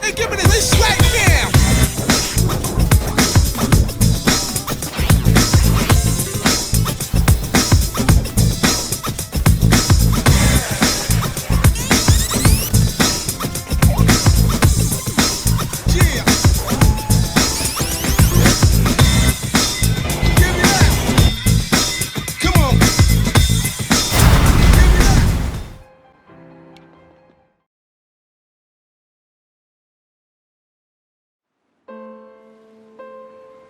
And give me this right now.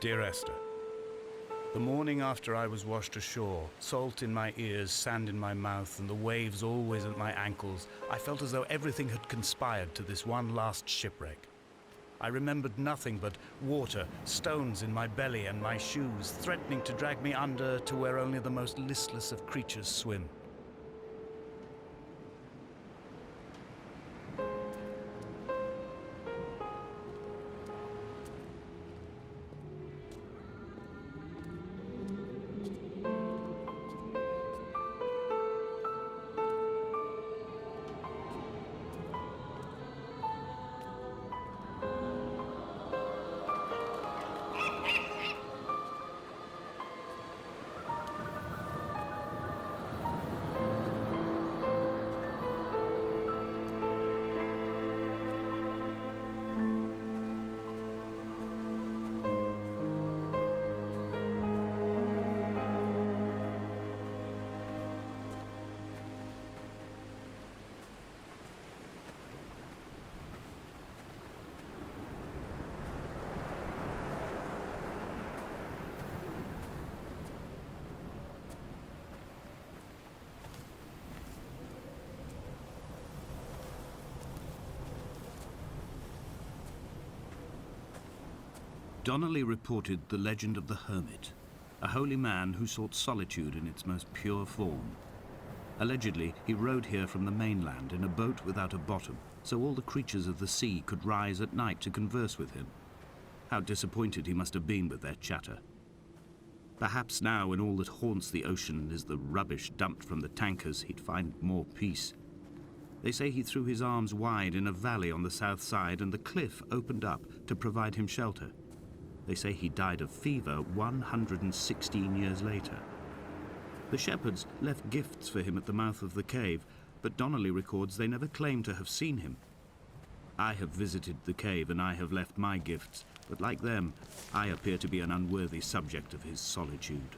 Dear Esther, the morning after I was washed ashore, salt in my ears, sand in my mouth, and the waves always at my ankles, I felt as though everything had conspired to this one last shipwreck. I remembered nothing but water, stones in my belly and my shoes, threatening to drag me under to where only the most listless of creatures swim. Donnelly reported the legend of the hermit, a holy man who sought solitude in its most pure form. Allegedly, he rode here from the mainland in a boat without a bottom, so all the creatures of the sea could rise at night to converse with him. How disappointed he must have been with their chatter. Perhaps now, when all that haunts the ocean is the rubbish dumped from the tankers, he'd find more peace. They say he threw his arms wide in a valley on the south side, and the cliff opened up to provide him shelter. They say he died of fever 116 years later. The shepherds left gifts for him at the mouth of the cave, but Donnelly records they never claimed to have seen him. I have visited the cave and I have left my gifts, but like them, I appear to be an unworthy subject of his solitude.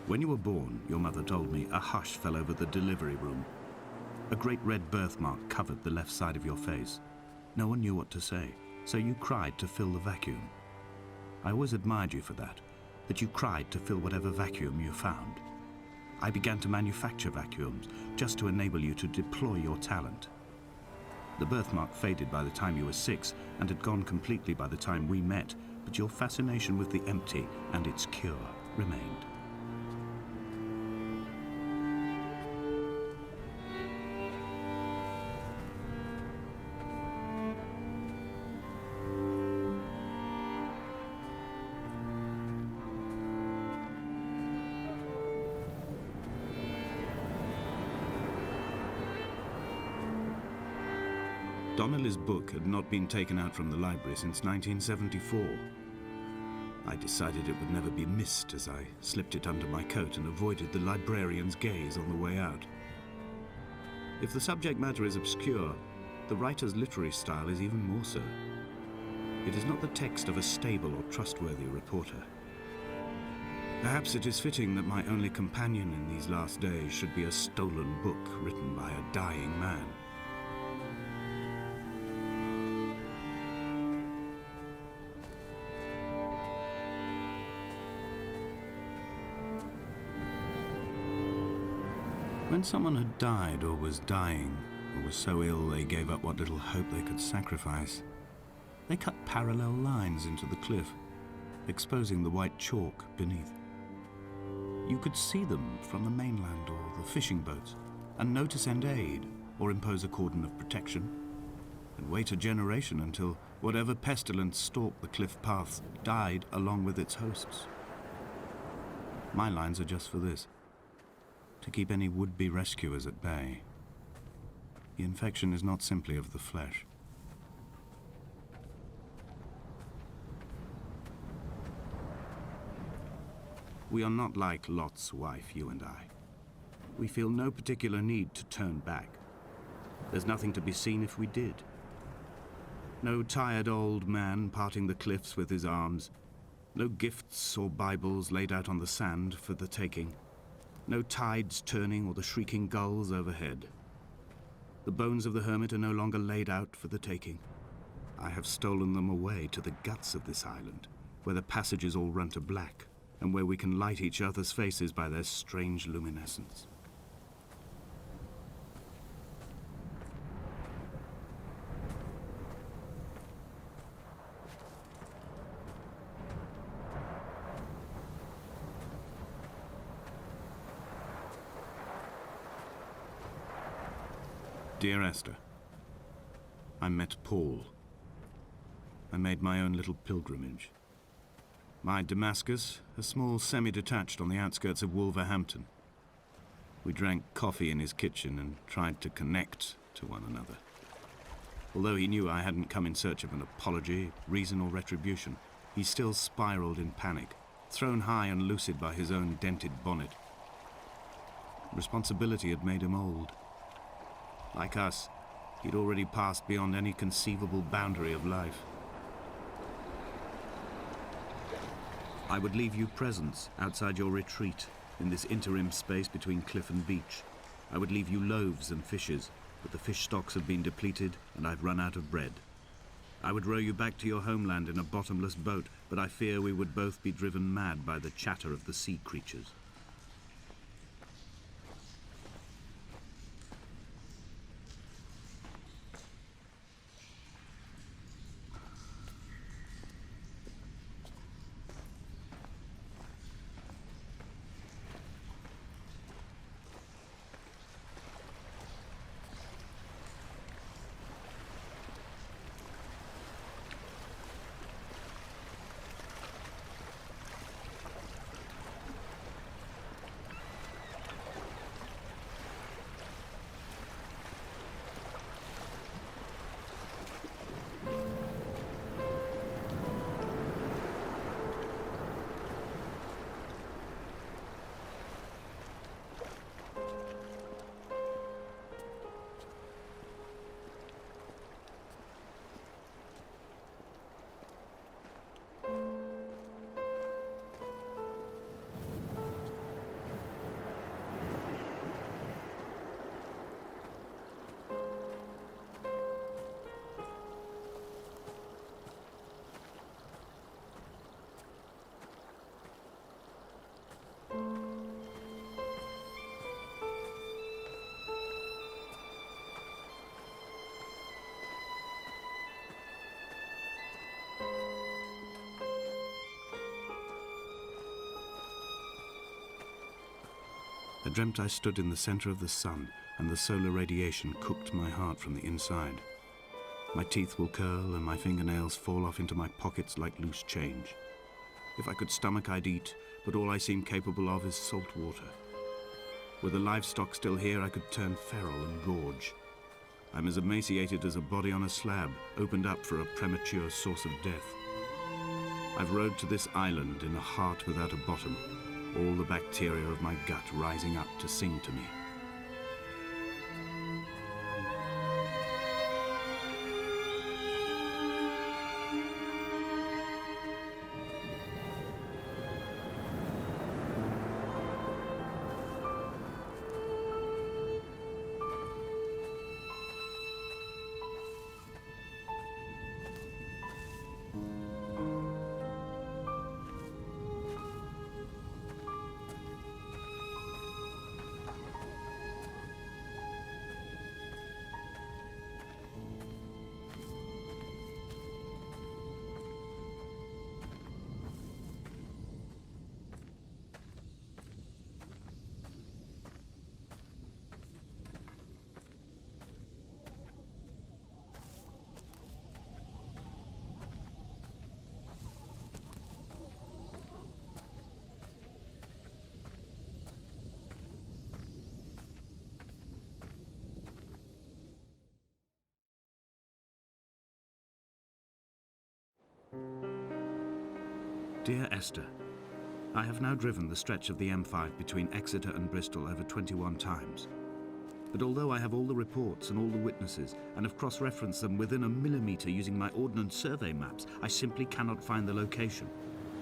When you were born, your mother told me, a hush fell over the delivery room. A great red birthmark covered the left side of your face. No one knew what to say, so you cried to fill the vacuum. I always admired you for that you cried to fill whatever vacuum you found. I began to manufacture vacuums just to enable you to deploy your talent. The birthmark faded by the time you were 6 and had gone completely by the time we met, but your fascination with the empty and its cure remained. Donnelly's book had not been taken out from the library since 1974. I decided it would never be missed as I slipped it under my coat and avoided the librarian's gaze on the way out. If the subject matter is obscure, the writer's literary style is even more so. It is not the text of a stable or trustworthy reporter. Perhaps it is fitting that my only companion in these last days should be a stolen book written by a dying man. When someone had died or was dying, or was so ill they gave up what little hope they could sacrifice, They cut parallel lines into the cliff, exposing the white chalk beneath. You could see them from the mainland or the fishing boats, and know to send aid or impose a cordon of protection, and wait a generation until whatever pestilence stalked the cliff paths died along with its hosts. My lines are just for this, to keep any would-be rescuers at bay. The infection is not simply of the flesh. We are not like Lot's wife, you and I. We feel no particular need to turn back. There's nothing to be seen if we did. No tired old man parting the cliffs with his arms. No gifts or Bibles laid out on the sand for the taking. No tides turning or the shrieking gulls overhead. The bones of the hermit are no longer laid out for the taking. I have stolen them away to the guts of this island, where the passages all run to black, and where we can light each other's faces by their strange luminescence. Dear Esther, I met Paul. I made my own little pilgrimage. My Damascus, a small semi-detached on the outskirts of Wolverhampton. We drank coffee in his kitchen and tried to connect to one another. Although he knew I hadn't come in search of an apology, reason or retribution, he still spiraled in panic, thrown high and lucid by his own dented bonnet. Responsibility had made him old. Like us, he'd already passed beyond any conceivable boundary of life. I would leave you presents outside your retreat in this interim space between cliff and beach. I would leave you loaves and fishes, but the fish stocks have been depleted and I've run out of bread. I would row you back to your homeland in a bottomless boat, but I fear we would both be driven mad by the chatter of the sea creatures. I dreamt I stood in the center of the sun, and the solar radiation cooked my heart from the inside. My teeth will curl and my fingernails fall off into my pockets like loose change. If I could stomach, I'd eat, but all I seem capable of is salt water. Were the livestock still here, I could turn feral and gorge. I'm as emaciated as a body on a slab, opened up for a premature source of death. I've rowed to this island in a heart without a bottom, all the bacteria of my gut rising up to sing to me. Dear Esther, I have now driven the stretch of the M5 between Exeter and Bristol over 21 times. But although I have all the reports and all the witnesses and have cross-referenced them within a millimetre using my Ordnance Survey maps, I simply cannot find the location.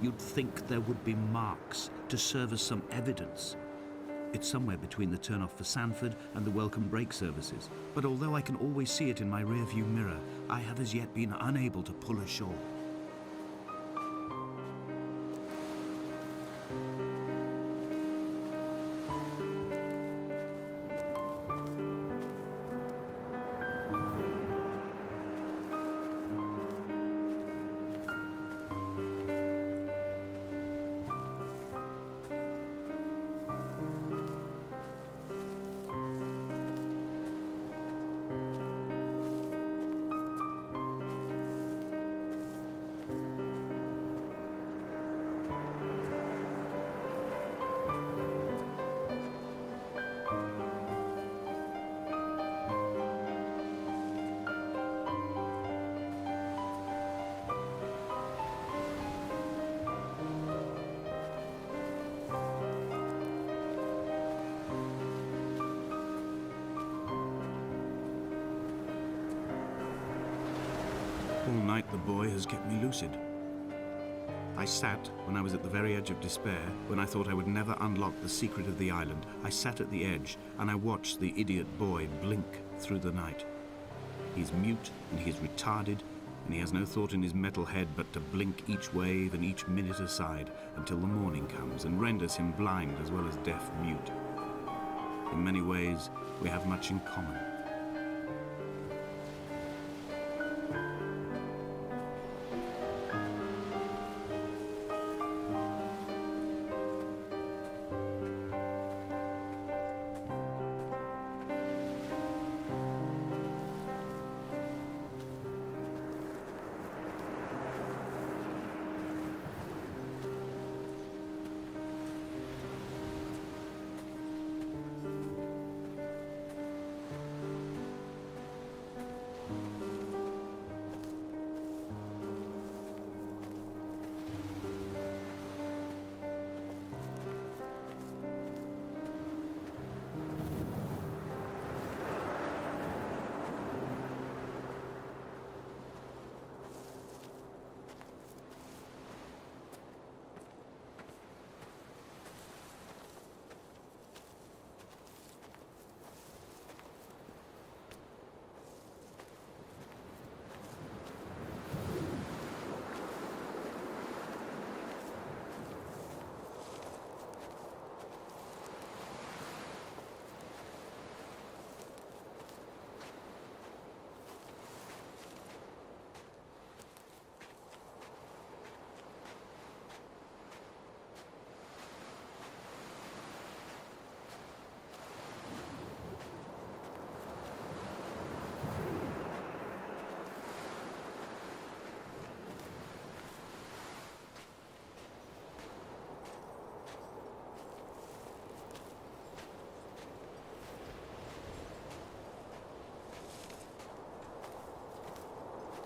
You'd think there would be marks to serve as some evidence. It's somewhere between the turn-off for Sanford and the welcome brake services. But although I can always see it in my rear-view mirror, I have as yet been unable to pull ashore. All night the boy has kept me lucid. I sat when I was at the very edge of despair, when I thought I would never unlock the secret of the island. I sat at the edge and I watched the idiot boy blink through the night. He's mute and he is retarded and he has no thought in his metal head but to blink each wave and each minute aside until the morning comes and renders him blind as well as deaf-mute. In many ways, we have much in common.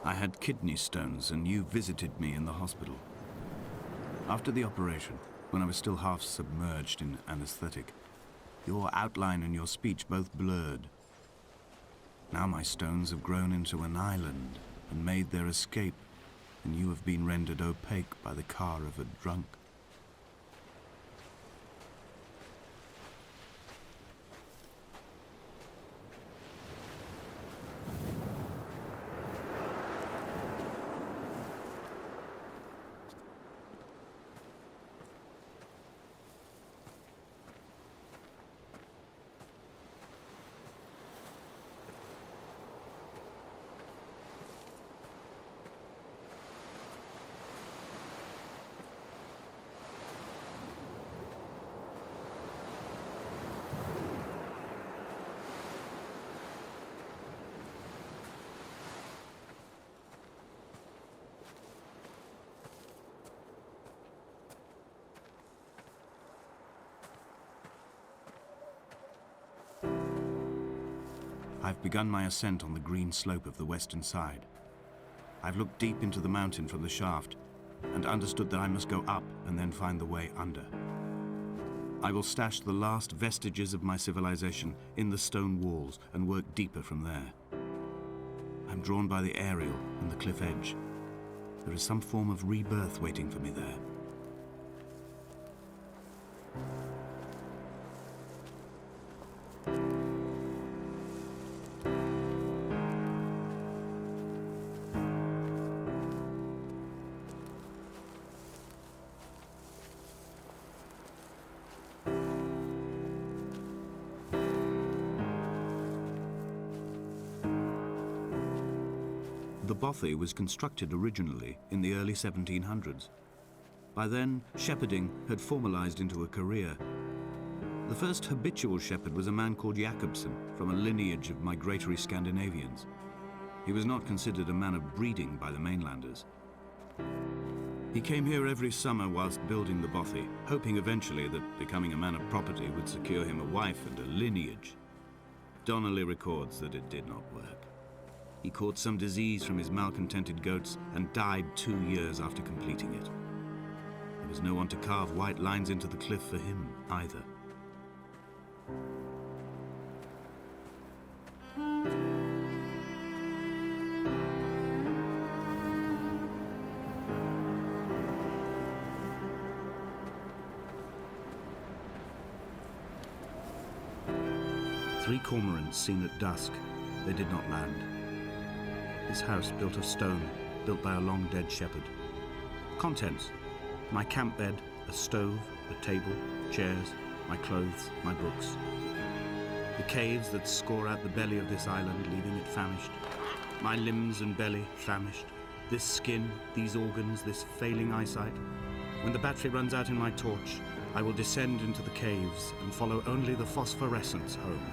I had kidney stones and you visited me in the hospital. After the operation, when I was still half submerged in anesthetic, your outline and your speech both blurred. Now my stones have grown into an island and made their escape, and you have been rendered opaque by the car of a drunk. I've begun my ascent on the green slope of the western side. I've looked deep into the mountain from the shaft, and understood that I must go up and then find the way under. I will stash the last vestiges of my civilization in the stone walls and work deeper from there. I'm drawn by the aerial and the cliff edge. There is some form of rebirth waiting for me there. The bothy was constructed originally in the early 1700s. By then, shepherding had formalized into a career. The first habitual shepherd was a man called Jakobsen, from a lineage of migratory Scandinavians. He was not considered a man of breeding by the mainlanders. He came here every summer whilst building the bothy, hoping eventually that becoming a man of property would secure him a wife and a lineage. Donnelly records that it did not work. He caught some disease from his malcontented goats and died 2 years after completing it. There was no one to carve white lines into the cliff for him either. Three cormorants seen at dusk. They did not land. This house built of stone, built by a long-dead shepherd. Contents: my camp bed, a stove, a table, chairs, my clothes, my books. The caves that score out the belly of this island, leaving it famished. My limbs and belly famished. This skin, these organs, this failing eyesight. When the battery runs out in my torch, I will descend into the caves and follow only the phosphorescence home.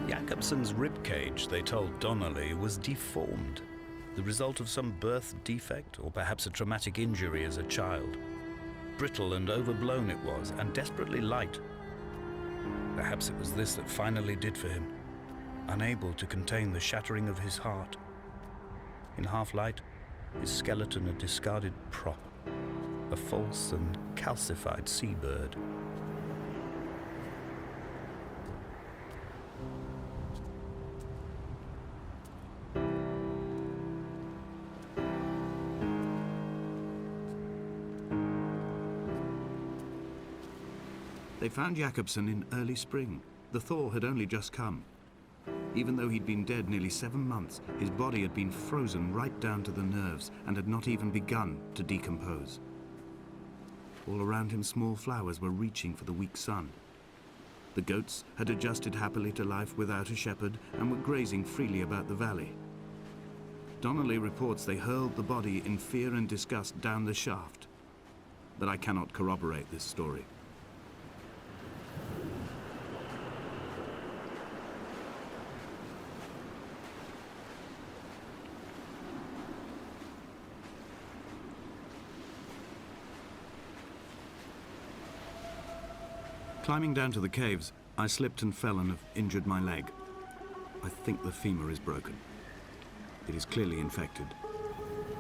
Jakobsen's ribcage, they told Donnelly, was deformed, the result of some birth defect or perhaps a traumatic injury as a child. Brittle and overblown it was, and desperately light. Perhaps it was this that finally did for him, unable to contain the shattering of his heart. In half-light, his skeleton a discarded prop, a false and calcified seabird. They found Jakobsen in early spring. The thaw had only just come. Even though he'd been dead nearly 7 months, his body had been frozen right down to the nerves and had not even begun to decompose. All around him, small flowers were reaching for the weak sun. The goats had adjusted happily to life without a shepherd and were grazing freely about the valley. Donnelly reports they hurled the body in fear and disgust down the shaft, but I cannot corroborate this story. Climbing down to the caves, I slipped and fell and have injured my leg. I think the femur is broken. It is clearly infected.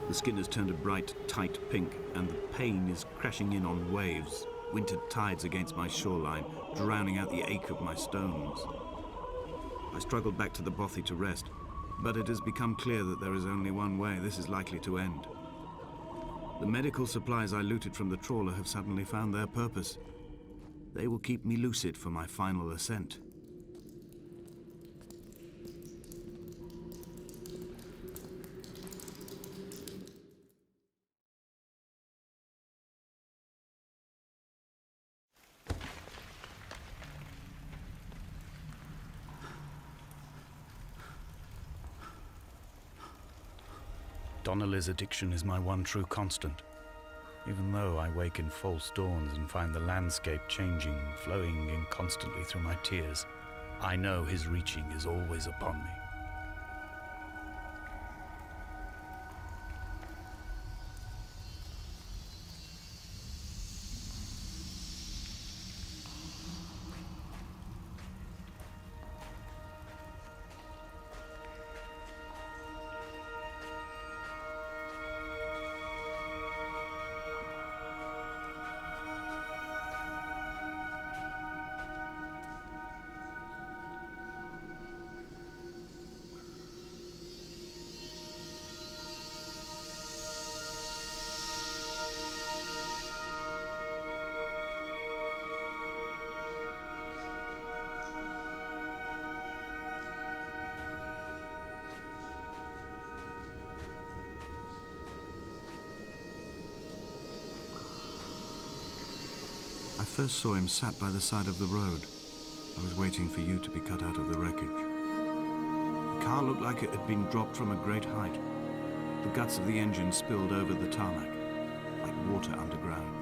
The skin has turned a bright, tight pink, and the pain is crashing in on waves, winter tides against my shoreline, drowning out the ache of my stones. I struggled back to the bothy to rest, but it has become clear that there is only one way this is likely to end. The medical supplies I looted from the trawler have suddenly found their purpose. They will keep me lucid for my final ascent. Donnelly's addiction is my one true constant. Even though I wake in false dawns and find the landscape changing, flowing in constantly through my tears, I know his reaching is always upon me. I first saw him sat by the side of the road. I was waiting for you to be cut out of the wreckage. The car looked like it had been dropped from a great height. The guts of the engine spilled over the tarmac, like water underground.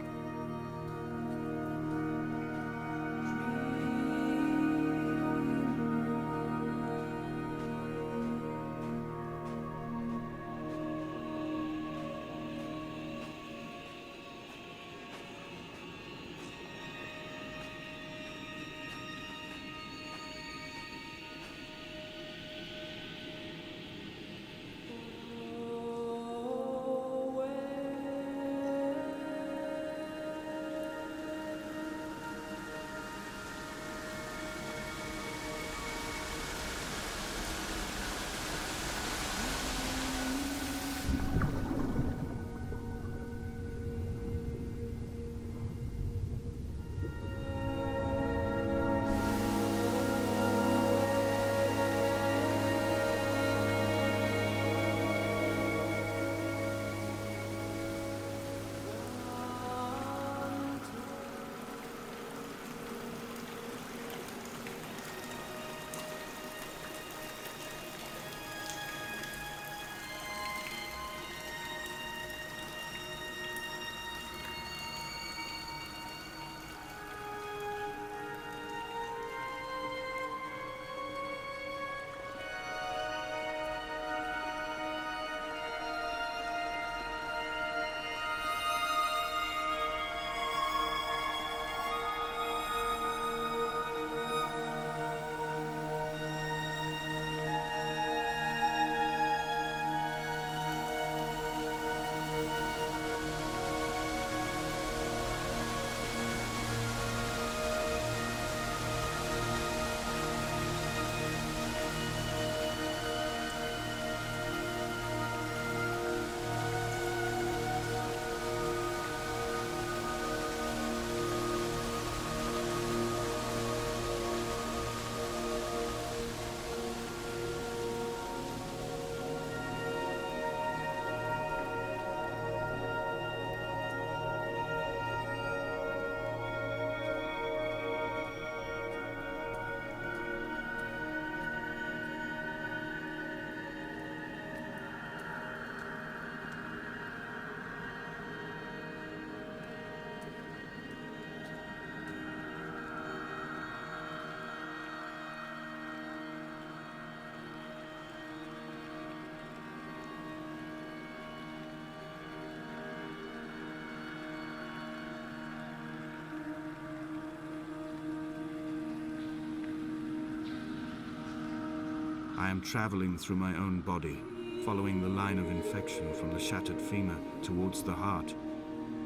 I am traveling through my own body, following the line of infection from the shattered femur towards the heart.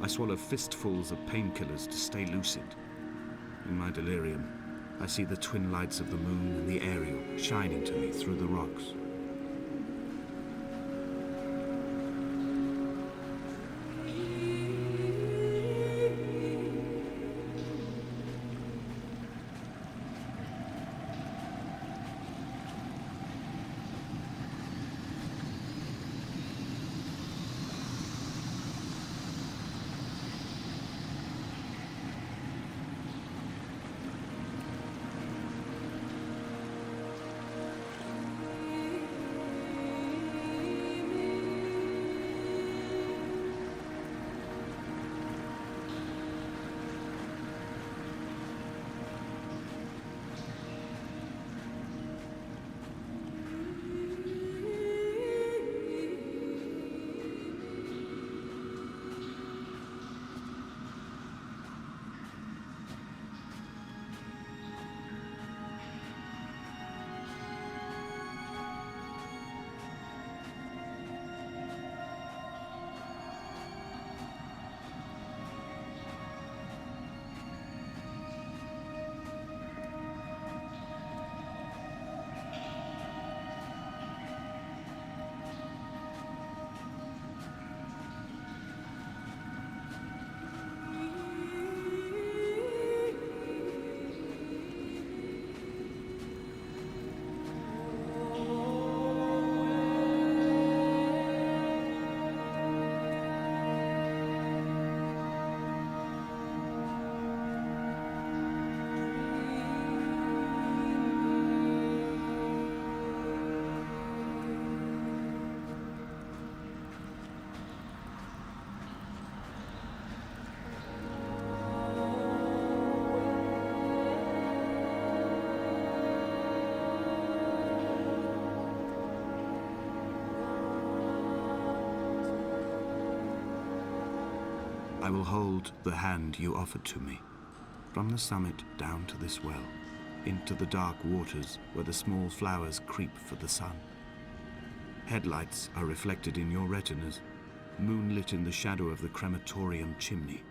I swallow fistfuls of painkillers to stay lucid. In my delirium, I see the twin lights of the moon and the Ariel shining to me through the rocks. I will hold the hand you offered to me, from the summit down to this well, into the dark waters where the small flowers creep for the sun. Headlights are reflected in your retinas, moonlit in the shadow of the crematorium chimney.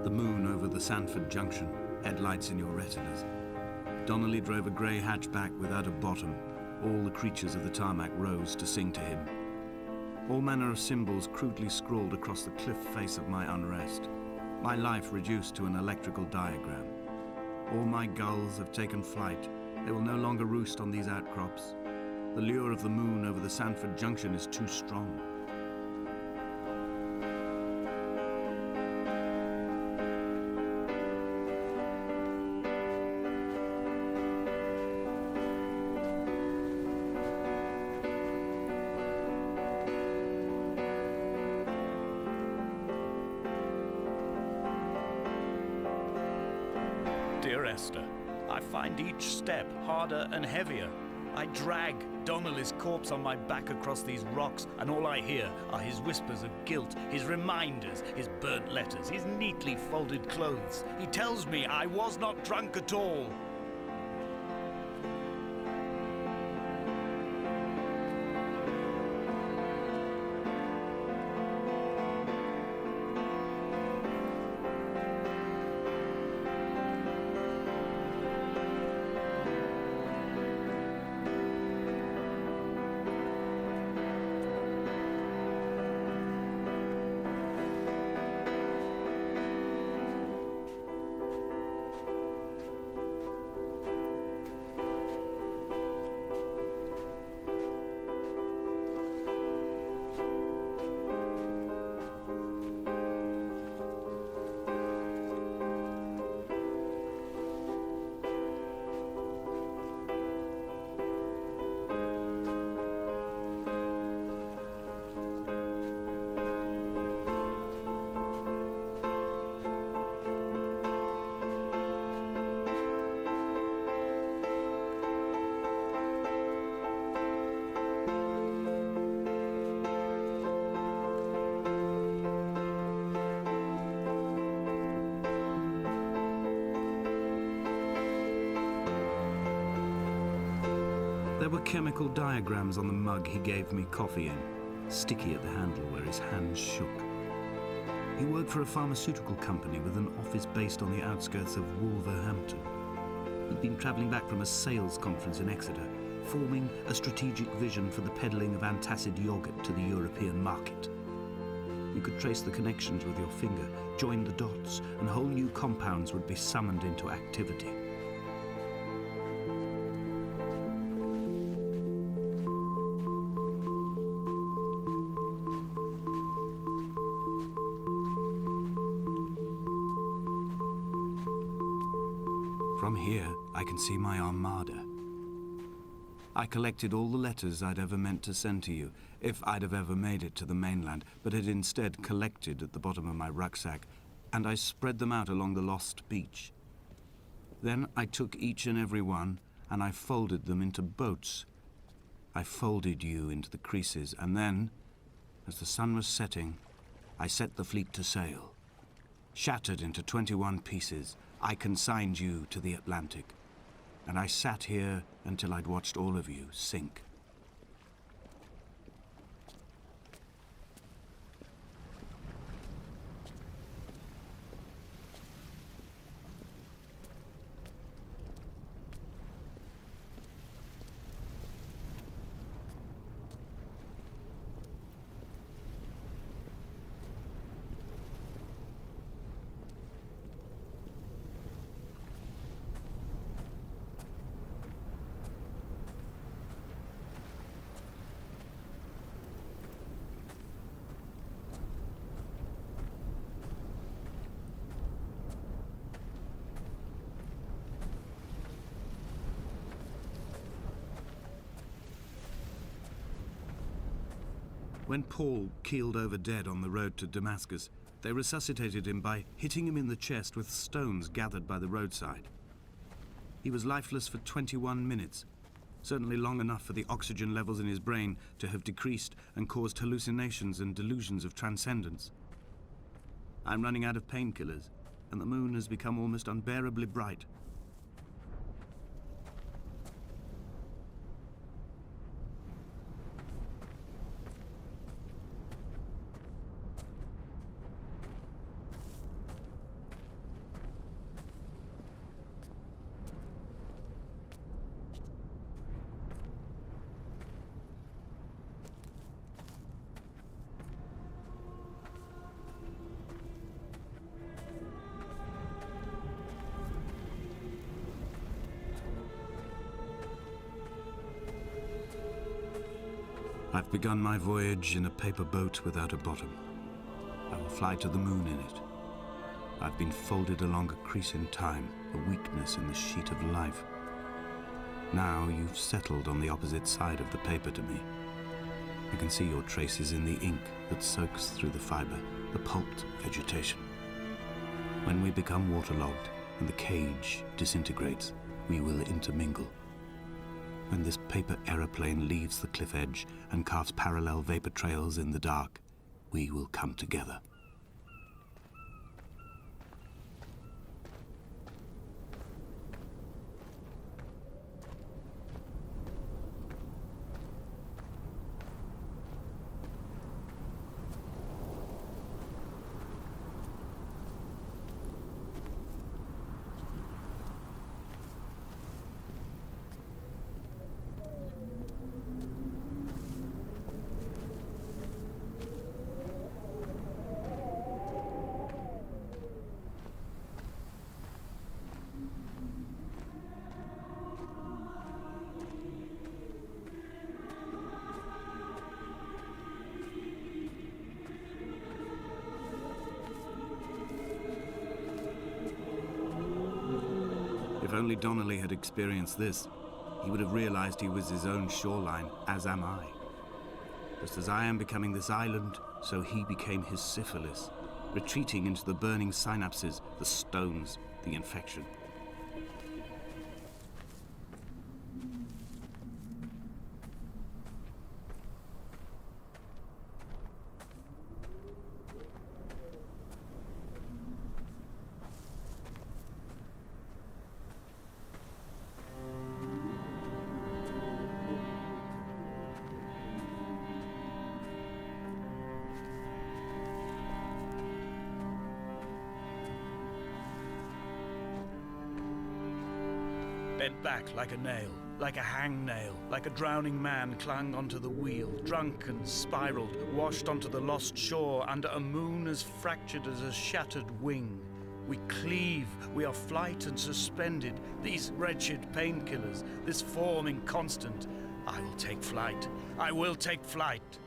The moon over the Sanford Junction, headlights in your retinas. Donnelly drove a grey hatchback without a bottom. All the creatures of the tarmac rose to sing to him. All manner of symbols crudely scrawled across the cliff face of my unrest. My life reduced to an electrical diagram. All my gulls have taken flight. They will no longer roost on these outcrops. The lure of the moon over the Sanford Junction is too strong. Dear Esther, I find each step harder and heavier. I drag Donnelly's corpse on my back across these rocks, and all I hear are his whispers of guilt, his reminders, his burnt letters, his neatly folded clothes. He tells me I was not drunk at all. There were chemical diagrams on the mug he gave me coffee in, sticky at the handle where his hands shook. He worked for a pharmaceutical company with an office based on the outskirts of Wolverhampton. He'd been travelling back from a sales conference in Exeter, forming a strategic vision for the peddling of antacid yogurt to the European market. You could trace the connections with your finger, join the dots, and whole new compounds would be summoned into activity. From here, I can see my armada. I collected all the letters I'd ever meant to send to you, if I'd have ever made it to the mainland, but had instead collected at the bottom of my rucksack, and I spread them out along the lost beach. Then I took each and every one, and I folded them into boats. I folded you into the creases, and then, as the sun was setting, I set the fleet to sail. Shattered into 21 pieces, I consigned you to the Atlantic, and I sat here until I'd watched all of you sink. When Paul keeled over dead on the road to Damascus, they resuscitated him by hitting him in the chest with stones gathered by the roadside. He was lifeless for 21 minutes, certainly long enough for the oxygen levels in his brain to have decreased and caused hallucinations and delusions of transcendence. I'm running out of painkillers, and the moon has become almost unbearably bright. I've begun my voyage in a paper boat without a bottom. I will fly to the moon in it. I've been folded along a crease in time, a weakness in the sheet of life. Now you've settled on the opposite side of the paper to me. I can see your traces in the ink that soaks through the fiber, the pulped vegetation. When we become waterlogged and the cage disintegrates, we will intermingle. When this paper aeroplane leaves the cliff edge and carves parallel vapor trails in the dark, we will come together. If only Donnelly had experienced this, he would have realized he was his own shoreline, as am I. Just as I am becoming this island, so he became his syphilis, retreating into the burning synapses, the stones, the infection. Bent back like a nail, like a hangnail, like a drowning man clung onto the wheel, drunk and spiraled, washed onto the lost shore under a moon as fractured as a shattered wing. We cleave, we are flight and suspended, these wretched painkillers, this form inconstant. I will take flight, I will take flight.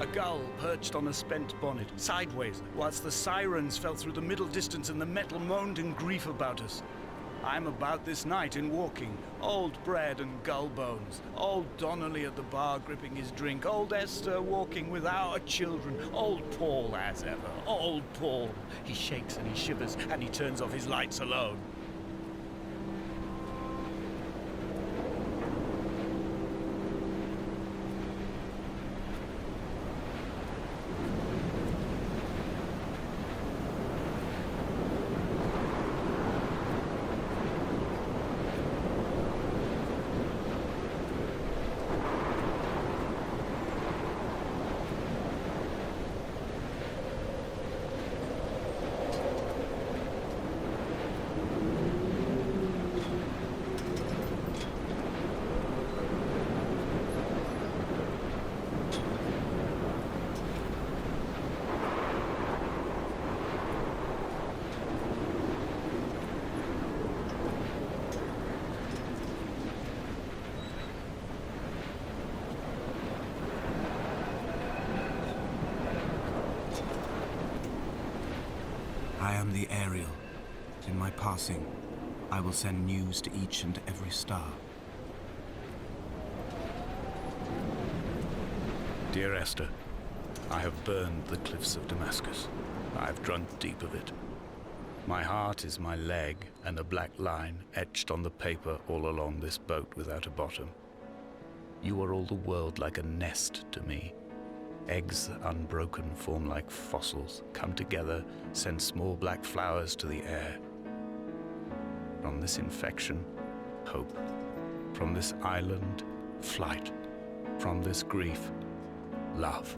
A gull perched on a spent bonnet, sideways, whilst the sirens fell through the middle distance and the metal moaned in grief about us. I'm about this night in walking, old bread and gull bones, old Donnelly at the bar gripping his drink, old Esther walking with our children, old Paul as ever, old Paul. He shakes and he shivers and he turns off his lights alone. I am the Ariel. In my passing, I will send news to each and every star. Dear Esther, I have burned the cliffs of Damascus. I have drunk deep of it. My heart is my leg, and a black line etched on the paper all along this boat without a bottom. You are all the world like a nest to me. Eggs unbroken form like fossils, come together, send small black flowers to the air. From this infection, hope. From this island, flight. From this grief, love.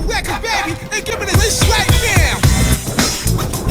record, baby, and give me this right now.